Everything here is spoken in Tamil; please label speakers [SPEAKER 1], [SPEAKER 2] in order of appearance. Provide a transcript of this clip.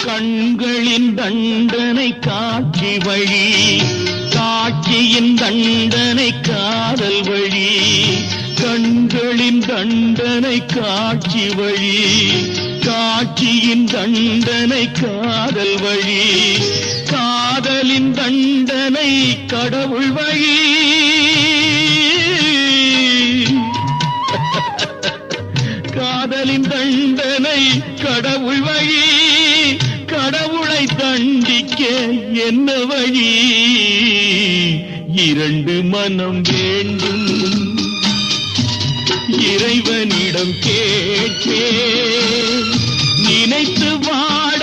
[SPEAKER 1] கண்களின் தண்டனை காட்சி வழி, காட்சியின் தண்டனை காதல் வழி. கண்களின் தண்டனை காட்சி வழி, காட்சியின் தண்டனை காதல் வழி. காதலின் தண்டனை கடவுள் வழி. காதலின் தண்டனை கடவுள் வழி. கடவுளை தண்டிக்க என்ன வழி? இரண்டு மனம் வேண்டும், இறைவனிடம் கேட்பேன். நினைத்து வாழ